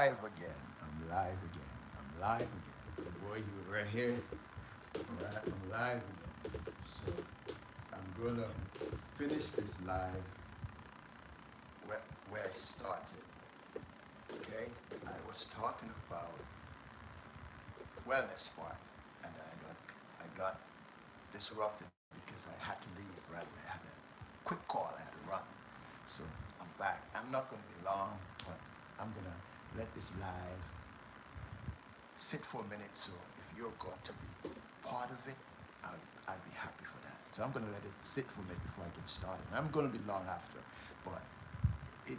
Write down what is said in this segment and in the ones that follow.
live again. I'm live again. I'm live again. So boy, you were right here. Alright, I'm live again. So I'm gonna finish this live where I started. Okay? I was talking about wellness part and I got disrupted because I had to leave right away. I had a quick call, I had to run. So I'm back. I'm not gonna be long, but I'm gonna let this live sit for a minute. So if you're going to be part of it, I'd be happy for that. So I'm gonna let it sit for a minute before I get started. I'm gonna be long after, but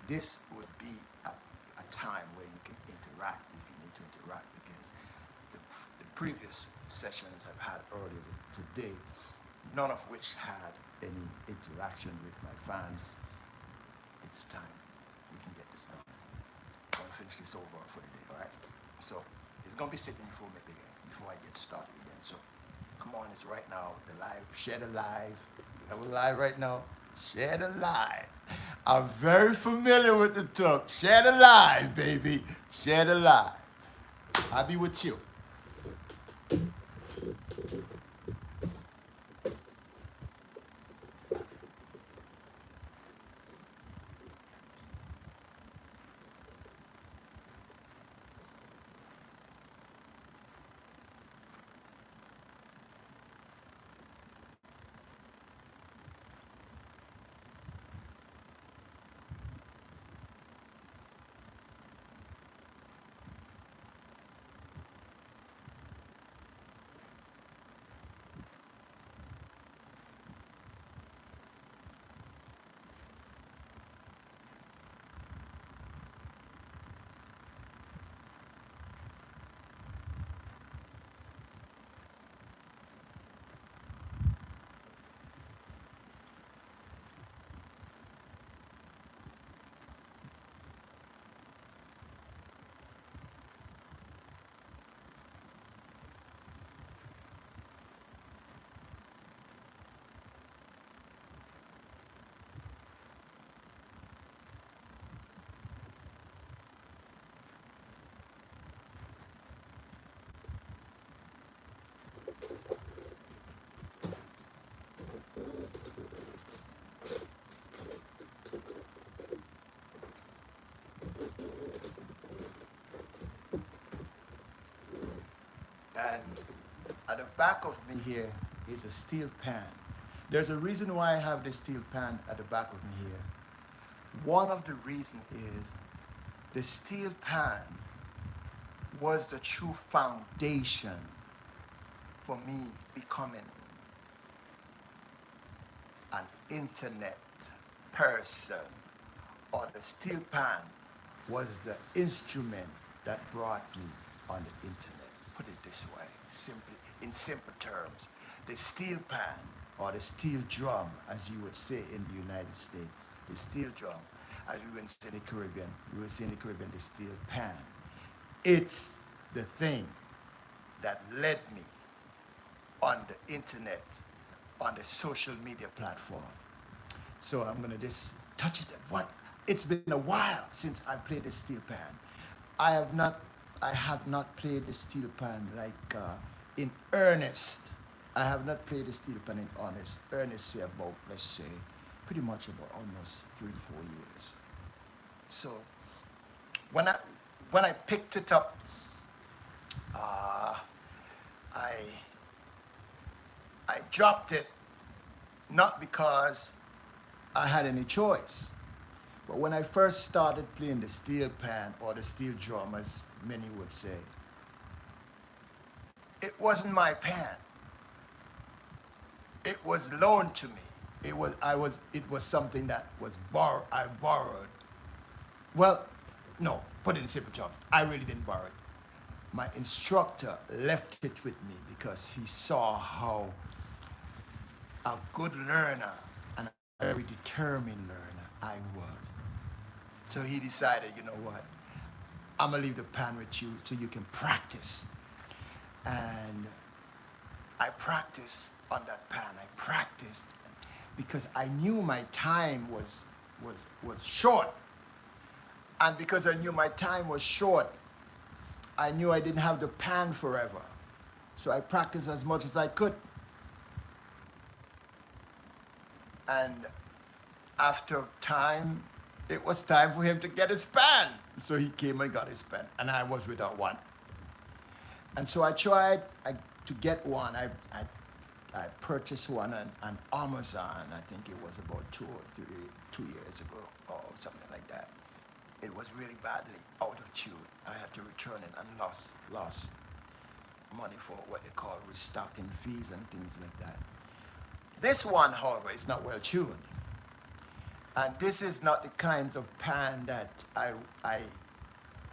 this would be a time where you can interact if you need to interact, because the previous sessions I've had earlier today, none of which had any interaction with my fans. It's time. We can get this done. I'm gonna finish this over for the day, all right? So it's gonna be sitting for a minute again before I get started again. So come on, it's right now. The live, share the live. You have a live right now. Share the live. I'm very familiar with the talk. Share the live, baby. Share the live. I'll be with you. And at the back of me here is a steel pan. There's a reason why I have this steel pan at the back of me here. One of the reasons is the steel pan was the true foundation for me becoming an internet person, or the steel pan was the instrument that brought me on the internet. Put it this way, simply, in simple terms, the steel pan, or the steel drum, as you would say in the United States, the steel drum, as we would say in the Caribbean, we would say in the Caribbean, the steel pan. It's the thing that led me on the internet, on the social media platform. So I'm gonna just touch it. It's been a while since I played the steel pan. I have not, I have not played the steel pan like in earnest. I have not played the steel pan in earnest, say about, let's say, pretty much about almost 3 to 4 years. So when I when I picked it up, uh, I I dropped it not because I had any choice, but when I first started playing the steel pan, or the steel drum, as many would say, it wasn't my pan. It was loaned to me. It was something that was I borrowed. Well, no, put it in simple terms. I really didn't borrow it. My instructor left it with me because he saw how a good learner and a very determined learner I was. So he decided, you know what, I'm gonna leave the pan with you so you can practice. And I practiced on that pan. I practiced because I knew my time was short. And because I knew my time was short, I knew I didn't have the pan forever. So I practiced as much as I could. And after time, it was time for him to get his pan. So he came and got his pan, and I was without one. And so I tried to get one. I purchased one on Amazon. I think it was about 2 years ago or something like that. It was really badly out of tune. I had to return it and lost money for what they call restocking fees and things like that. This one, however, is not well tuned. And this is not the kinds of pan that I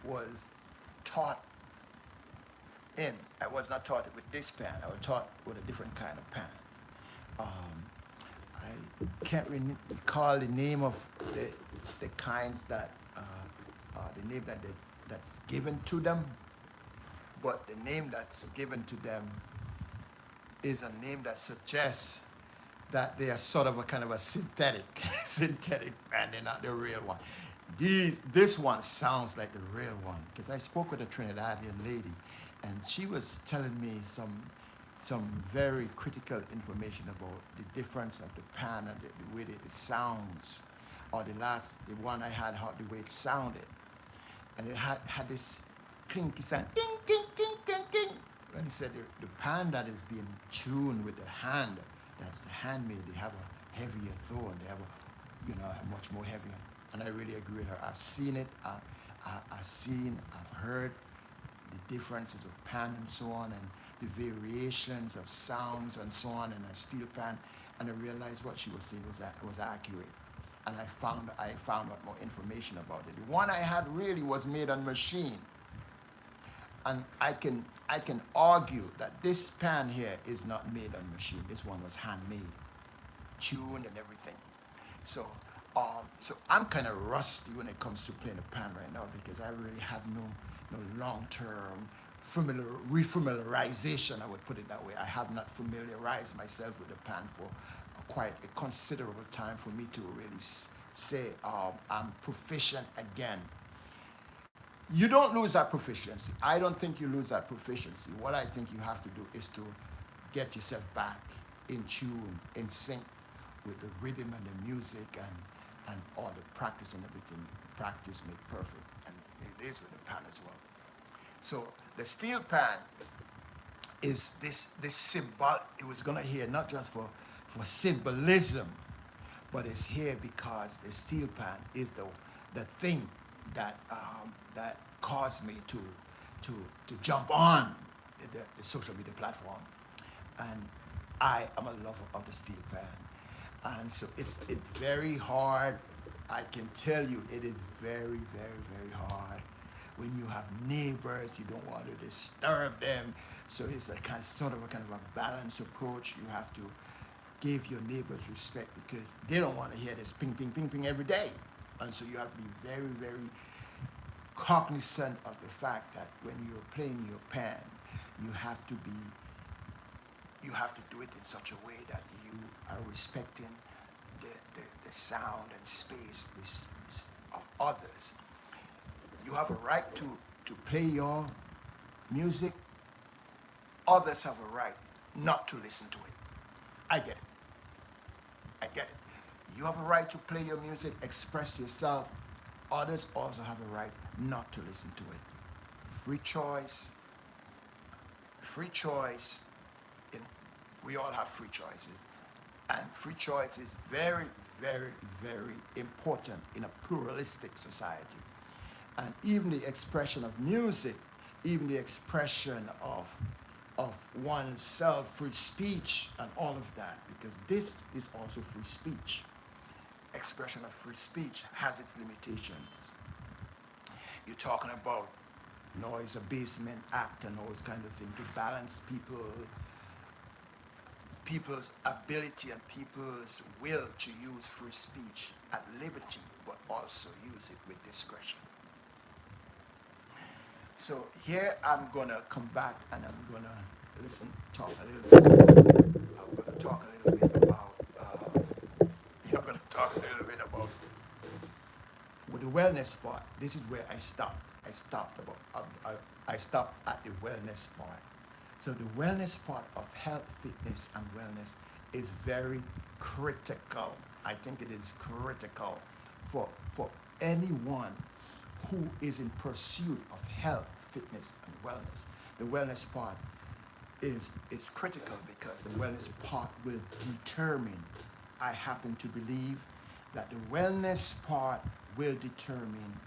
was taught in. I was not taught it with this pan. I was taught with a different kind of pan. I can't recall the name of the kinds that, the name that's given to them, but the name that's given to them is a name that suggests that they are sort of a kind of a synthetic pan. They're not the real one. This one sounds like the real one, because I spoke with a Trinidadian lady, and she was telling me some very critical information about the difference of the pan and the way it sounds, or the one I had, how the way it sounded, and it had this clinky sound, ding, ding, ding, ding, ding. And he said the pan that is being tuned with the hand, that's handmade, they have a heavier tone, they have a much more heavier. And I really agree with her. I've seen it, I've heard the differences of pan and so on, and the variations of sounds and so on in a steel pan, and I realized what she was saying was accurate. And I found out more information about it. The one I had really was made on machine. And I can argue that this pan here is not made on machine. This one was handmade, tuned and everything. So I'm kind of rusty when it comes to playing the pan right now, because I really had no long-term refamiliarization, I would put it that way. I have not familiarized myself with the pan for quite a considerable time for me to really say I'm proficient again. You don't lose that proficiency. I don't think you lose that proficiency. What I think you have to do is to get yourself back in tune, in sync with the rhythm and the music and all the practice and everything. Practice make perfect, and it is with the pan as well. So the steel pan is this symbol. It was gonna here not just for symbolism, but it's here because the steel pan is the thing that caused me to jump on the social media platform, and I am a lover of the steel pan, and so it's very hard. I can tell you it is very, very, very hard when you have neighbors. You don't want to disturb them, so it's sort of a balanced approach. You have to give your neighbors respect, because they don't want to hear this ping, ping, ping, ping every day. And so you have to be very, very cognizant of the fact that when you're playing your pan, you have to do it in such a way that you are respecting the sound and space of others. You have a right to play your music. Others have a right not to listen to it. I get it. You have a right to play your music, express yourself. Others also have a right not to listen to it. Free choice. We all have free choices. And free choice is very, very, very important in a pluralistic society. And even the expression of music, even the expression of oneself, free speech and all of that, because this is also free speech. Expression of free speech has its limitations. You're talking about Noise Abasement Act and all those kind of things to balance people's ability and people's will to use free speech at liberty, but also use it with discretion. So here I'm gonna come back and I'm gonna talk a little bit about wellness part, this is where I stopped. I stopped at the wellness part. So the wellness part of health, fitness, and wellness is very critical. I think it is critical for anyone who is in pursuit of health, fitness, and wellness. The wellness part is critical because the wellness part will determine. I happen to believe that the wellness part will determine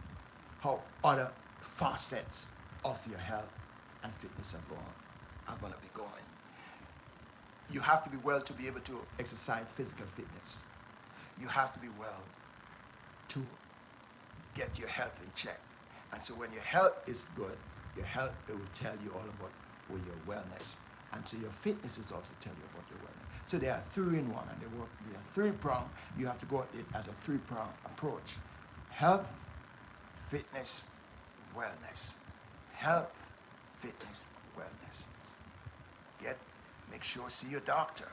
how other facets of your health and fitness are going to be going. You have to be well to be able to exercise physical fitness. You have to be well to get your health in check. And so when your health is good, your health, it will tell you all about your wellness. And so your fitness will also tell you about your wellness. So they are three in one, and they are three-pronged. You have to go at it at a three-pronged approach. Health, fitness, wellness. Health, fitness, wellness. Make sure see your doctor.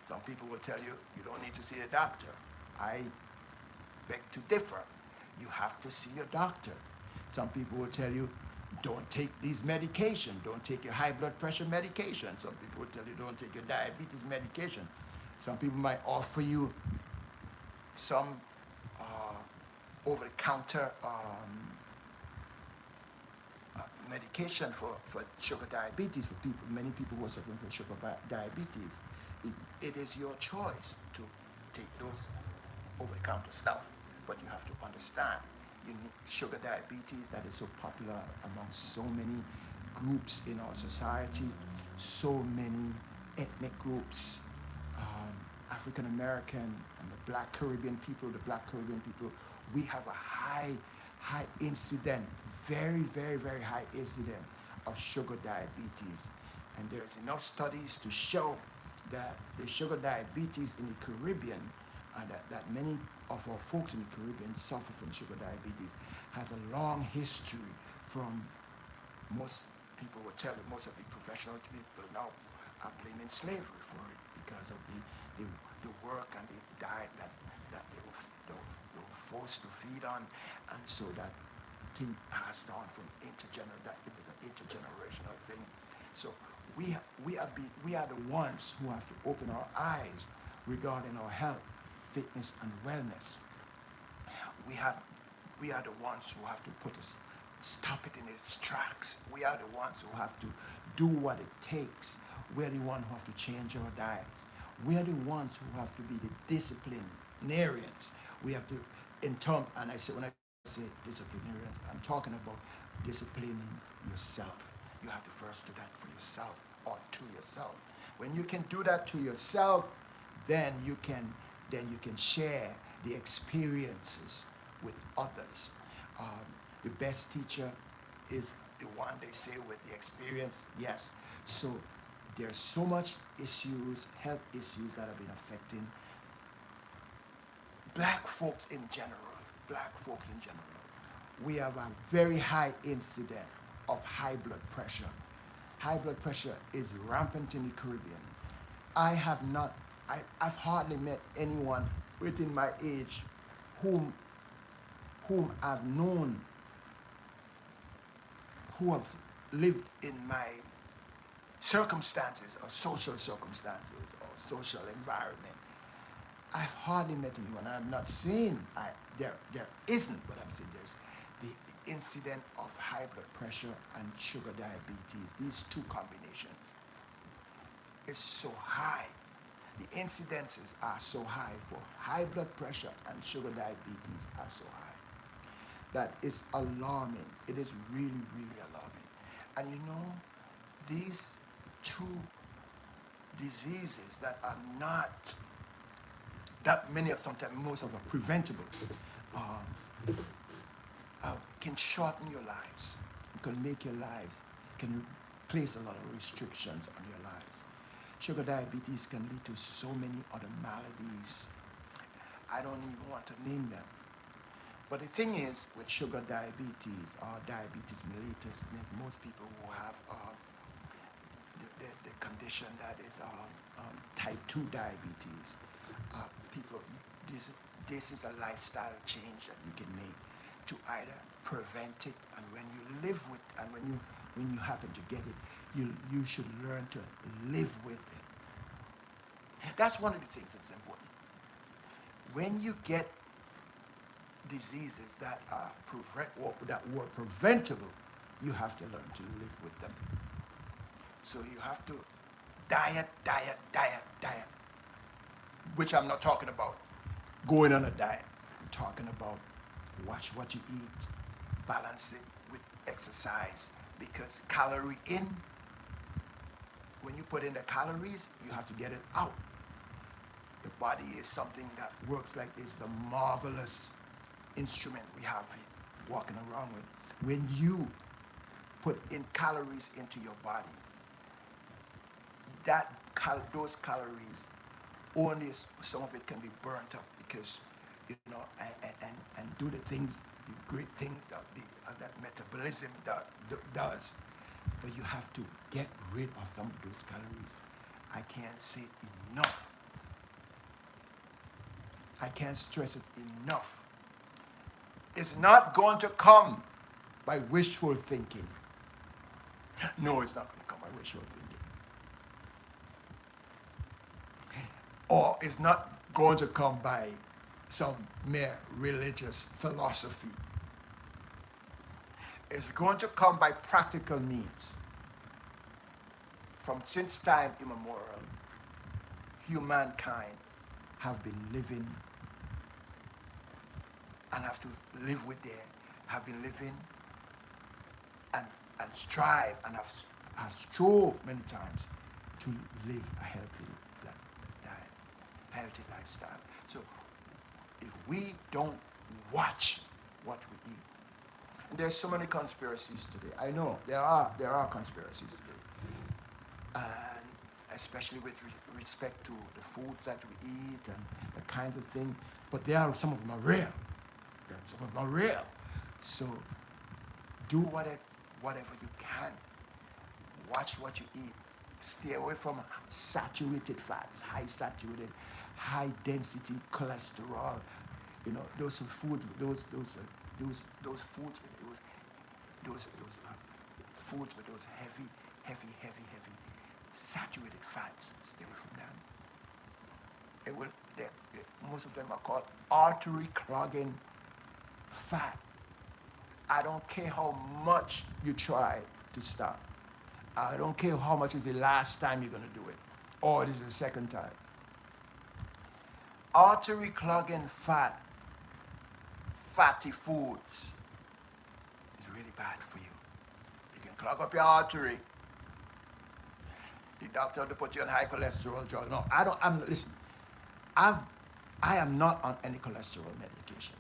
Some people will tell you you don't need to see a doctor. I beg to differ. You have to see your doctor. Some people will tell you don't take these medication. Don't take your high blood pressure medication. Some people will tell you don't take your diabetes medication. Some people might offer you some over-the-counter medication for sugar diabetes for people. Many people who are suffering from sugar diabetes. It is your choice to take those over-the-counter stuff, but you have to understand you need sugar diabetes that is so popular among so many groups in our society, so many ethnic groups, African American and the Black Caribbean people, we have a high incident, very, very, very high incident of sugar diabetes. And there's enough studies to show that the sugar diabetes in the Caribbean, that many of our folks in the Caribbean suffer from sugar diabetes, has a long history from most people will tell you, most of the professional people now are blaming slavery for it because of the work and the diet that they were forced to feed on, and so that thing passed on from that it was an intergenerational thing. So we are the ones who have to open our eyes regarding our health, fitness, and wellness. We are the ones who have to stop it in its tracks. We are the ones who have to do what it takes. We are the ones who have to change our diets. We are the ones who have to be the disciplinarians. We have to, when I say disciplinarians, I'm talking about disciplining yourself. You have to first do that for yourself or to yourself. When you can do that to yourself, then you can share the experiences with others. The best teacher is the one, they say, with the experience. Yes. So there's so much health issues that have been affecting black folks in general. We have a very high incident of high blood pressure. High blood pressure is rampant in the Caribbean. I've hardly met anyone within my age whom I've known who have lived in my circumstances or social environment. I've hardly met anyone. I'm not saying there isn't, but I'm saying there's the incident of high blood pressure and sugar diabetes. These two combinations is so high. The incidences are so high for high blood pressure and sugar diabetes are so high. That is alarming. It is really, really alarming. And you know, these two diseases that are not, that many of sometimes most of are preventable, can shorten your lives. It can make your life, can place a lot of restrictions on your lives. Sugar diabetes can lead to so many other maladies. I don't even want to name them. But the thing is, with sugar diabetes or diabetes mellitus, most people who have the condition that is type 2 diabetes, people, this, this is a lifestyle change that you can make to either prevent it, and when you live with, and when you happen to get it, you should learn to live with it. That's one of the things that's important. When you get diseases that are that were preventable, you have to learn to live with them. So you have to diet, which I'm not talking about going on a diet. I'm talking about watch what you eat, balance it with exercise, because calorie in, when you put in the calories, you have to get it out. The body is something that works like this, the marvelous instrument we have walking around with. When you put in calories into your bodies, those calories, only some of it can be burnt up, because and do the things, the great things that that metabolism does. But you have to get rid of some of those calories. I can't say it enough. I can't stress it enough. It's not going to come by wishful thinking. No, it's not going to come by wishful thinking. Or it's not going to come by some mere religious philosophy. It's going to come by practical means. From since time immemorial, humankind have been living and have to live with have been living and strive and have strove many times to live a healthy diet, healthy lifestyle. So if we don't watch what we eat, there's so many conspiracies today. I know there are conspiracies today, and especially with respect to the foods that we eat and the kinds of thing. But some of them are real. Some of them are real. So do whatever you can. Watch what you eat. Stay away from saturated fats, high saturated, high density cholesterol. Those foods, those foods with those heavy saturated fats. Stay away from them. Most of them are called artery clogging fat. I don't care how much you try to stop. I don't care how much is the last time you're going to do it, or this is the second time. Artery clogging fatty foods is really bad for you. You can clog up your artery. The doctor will put you on high cholesterol drug. No, listen. I am not on any cholesterol medication.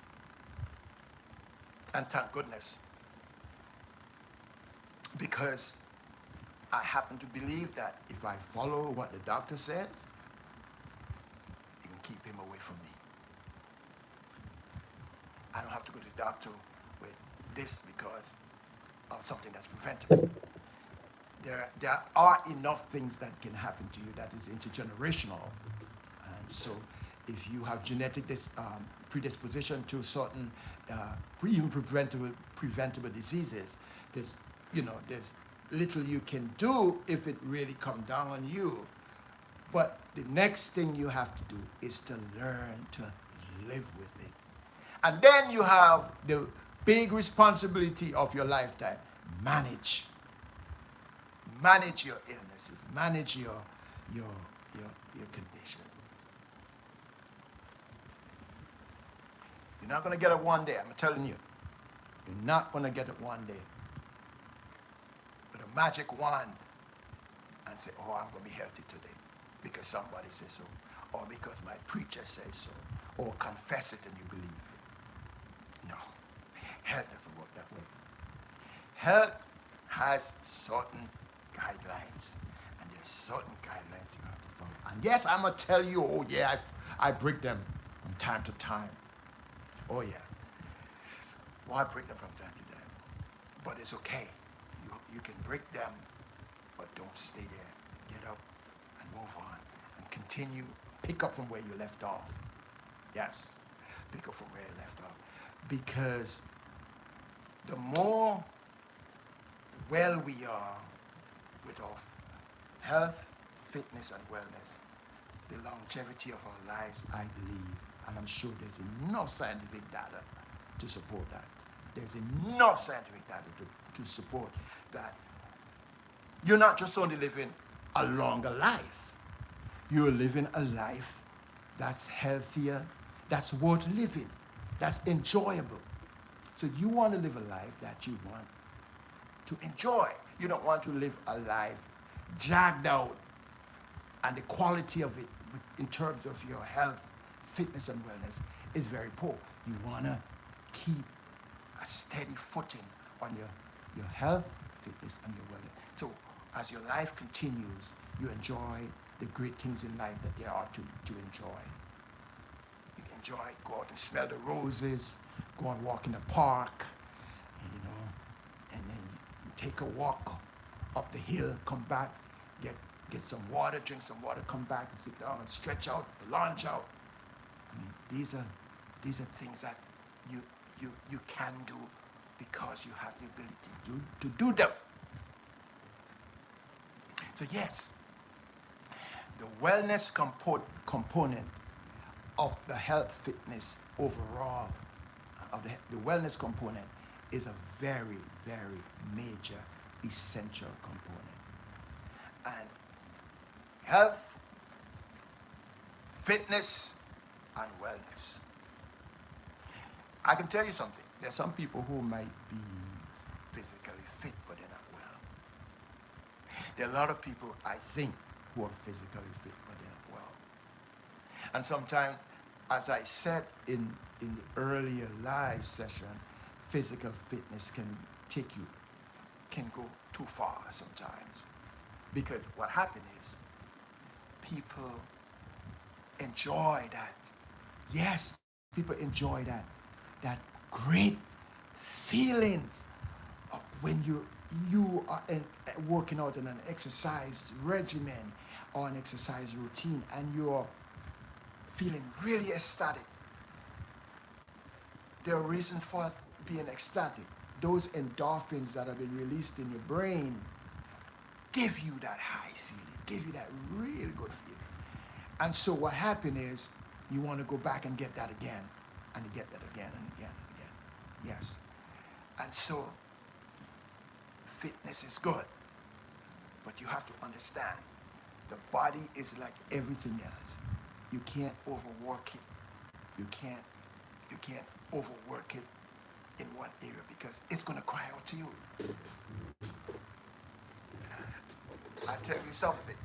And thank goodness. Because I happen to believe that if I follow what the doctor says, it can keep him away from me. I don't have to go to the doctor with this because of something that's preventable. There are enough things that can happen to you that is intergenerational. And so if you have genetic predisposition to certain even preventable diseases, there's little you can do if it really comes down on you. But the next thing you have to do is to learn to live with it. And then you have the big responsibility of your lifetime. Manage your illnesses, manage your conditions. You're not going to get it one day, I'm telling you. You're not going to get it one day. With a magic wand and say, oh, I'm going to be healthy today because somebody says so, or because my preacher says so, or confess it and you believe it. No, health doesn't work that way. Health has certain guidelines, and there's certain guidelines you have to follow. And yes, I'm going to tell you, oh yeah, I break them from time to time. Oh yeah. Well, I break them from time to time. But it's okay. You can break them, but don't stay there. Get up and move on and continue pick up from where you left off. Yes, pick up from where you left off. Because the more well we are with our health, fitness, and wellness, the longevity of our lives, I believe, and I'm sure there's enough scientific data to support that. There's enough scientific data to support that. You're not just only living a longer life, you're living a life that's healthier, that's worth living, that's enjoyable. So you want to live a life that you want to enjoy. You don't want to live a life dragged out, and the quality of it in terms of your health, fitness, and wellness is very poor. You want to keep a steady footing on your health, fitness, and your wellness. So as your life continues, you enjoy the great things in life that there are to enjoy. You can enjoy, go out and smell the roses, go and walk in the park, and then you take a walk up the hill, come back, get some water, drink some water, come back and sit down and stretch out, lounge out. I mean, these are things that you can do because you have the ability to do them. So yes, the wellness component of the health fitness overall, of the wellness component, is a very, very major, essential component. And health, fitness, and wellness. I can tell you something. There's some people who might be physically fit, but they're not well. There are a lot of people, I think, who are physically fit, but they're not well. And sometimes, as I said in the earlier live session, physical fitness can go too far sometimes. Because what happens is, people enjoy that. Yes, people enjoy that great feelings of when you are working out in an exercise regimen or an exercise routine, and you're feeling really ecstatic. There are reasons for being ecstatic. Those endorphins that have been released in your brain give you that high feeling, give you that really good feeling. And so what happened is, you want to go back and get that again, and you get that again and again and again. Yes. And so fitness is good, but you have to understand, the body is like everything else. You can't overwork it. You can't overwork it in one area, because it's going to cry out to you. I tell you something,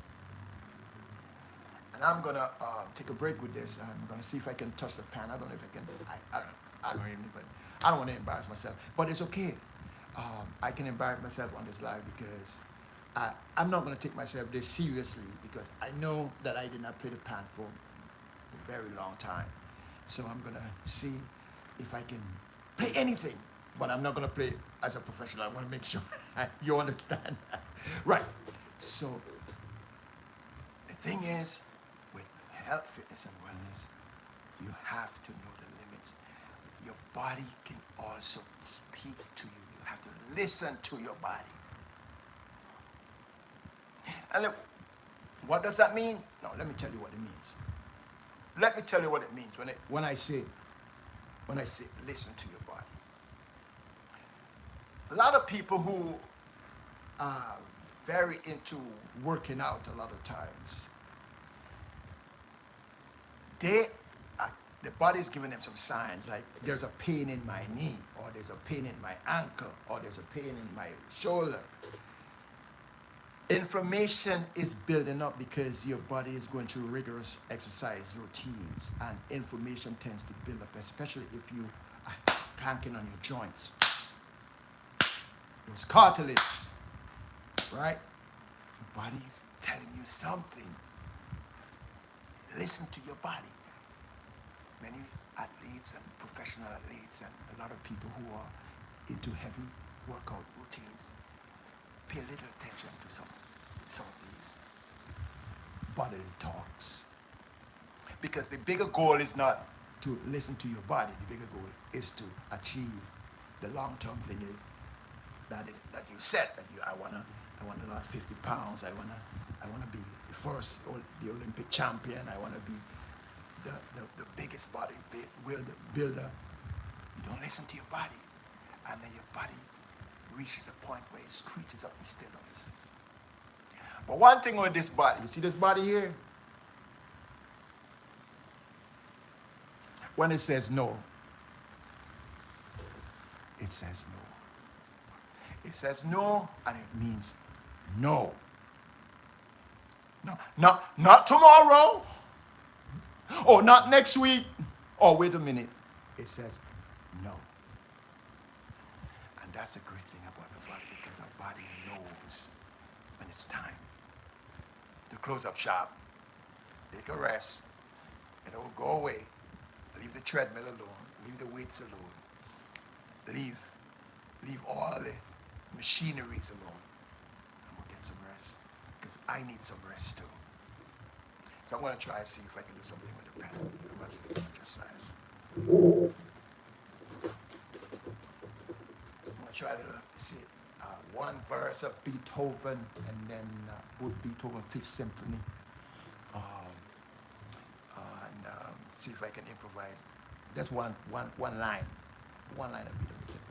and I'm gonna take a break with this. I'm gonna see if I can touch the pan. I don't know if I can. I don't want to embarrass myself, but it's okay. I can embarrass myself on this live because I'm not gonna take myself this seriously, because I know that I did not play the pan for a very long time. So I'm gonna see if I can play anything, but I'm not gonna play it as a professional. I want to make sure you understand. Right. So the thing is, with health, fitness, and wellness, you have to know the limits. Your body can also speak to you. You have to listen to your body. And look, what does that mean? No, let me tell you what it means. Let me tell you what it means when I say listen to your body. A lot of people who are very into working out a lot of times, the body's giving them some signs, like there's a pain in my knee, or there's a pain in my ankle, or there's a pain in my shoulder. Inflammation is building up because your body is going through rigorous exercise routines, and inflammation tends to build up, especially if you are clanking on your joints. Those cartilage, right? Your body's telling you something. Listen to your body. Many athletes and professional athletes and a lot of people who are into heavy workout routines pay little attention to some of these bodily talks. Because the bigger goal is not to listen to your body. The bigger goal is to achieve the long-term thing is that you set that I wanna lose 50 pounds. I wanna be the first the Olympic champion. I wanna be the biggest builder. You don't listen to your body, and then your body reaches a point where it screeches up. You still don't listen. But one thing with this body, you see this body here? When it says no, it says no. It says no, and it means no. No, not tomorrow. Oh, not next week. Oh, wait a minute. It says no. And that's the great thing about the body, because our body knows when it's time to close up shop, take a rest, go away. Leave the treadmill alone. Leave the weights alone. Leave all the machineries alone. And we'll get some rest. Because I need some rest too. So I'm going to try and see if I can do something with the pen. I must do exercise. I'm going to try to see one verse of Beethoven, and then Beethoven Fifth Symphony. See if I can improvise. Just one line. One line of Beethoven Symphony.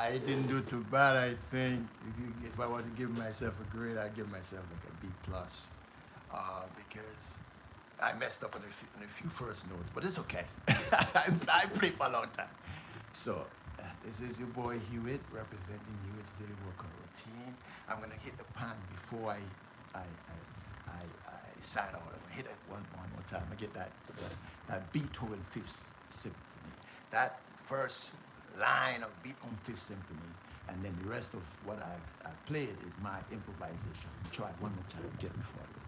I didn't do too bad. I think if I were to give myself a grade, I'd give myself like a B plus, because I messed up on a few first notes, but it's okay. I played for a long time. So this is your boy Hewitt representing Hewitt's Daily Workout Routine. I'm gonna hit the pan before I sign out. I'm gonna hit it one more time. I get that Beethoven Fifth Symphony. That first line of Beethoven Fifth Symphony, and then the rest of what I've played is my improvisation. Try it one more time again before I go.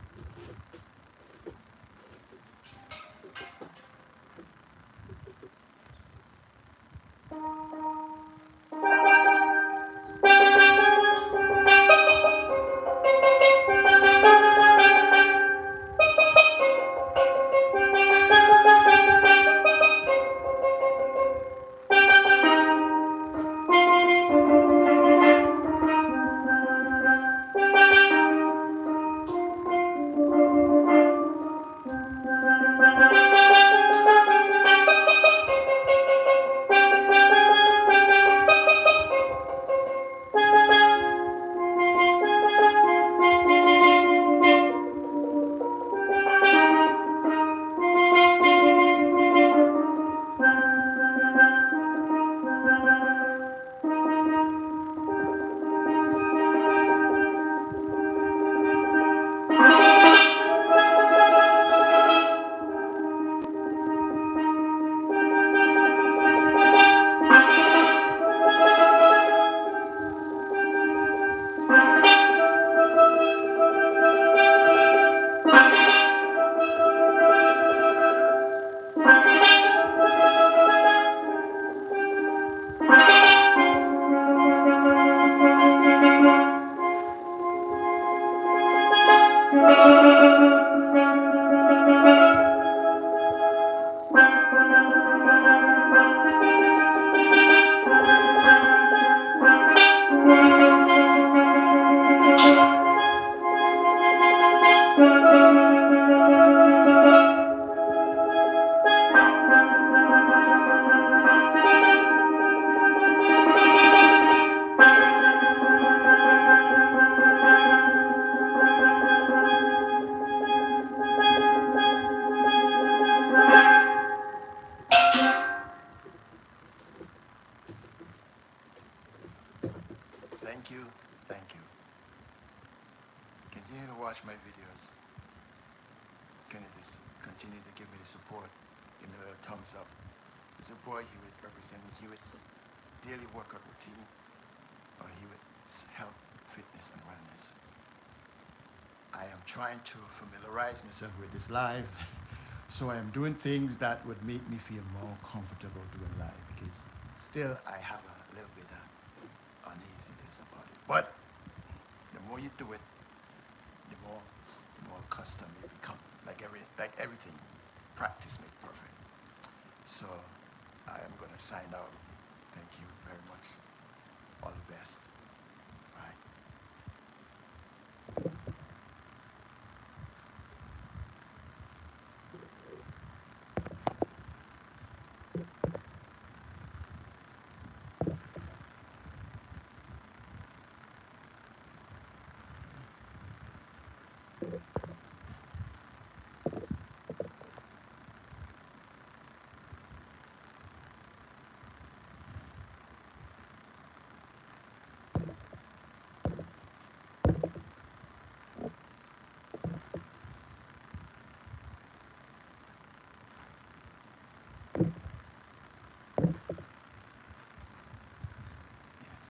Thank you, thank you. Continue to watch my videos. Continue to give me the support. Give me a little thumbs up. It's your boy Hewitt representing Hewitt's Daily Workout Routine, or Hewitt's Health, Fitness and Wellness. I am trying to familiarize myself with this live, so I am doing things that would make me feel more comfortable doing live, because still I have a little bit of uneasiness about it. But the more you do it, the more accustomed you become. Like everything, practice makes perfect. So I am going to sign out. Thank you very much. All the best.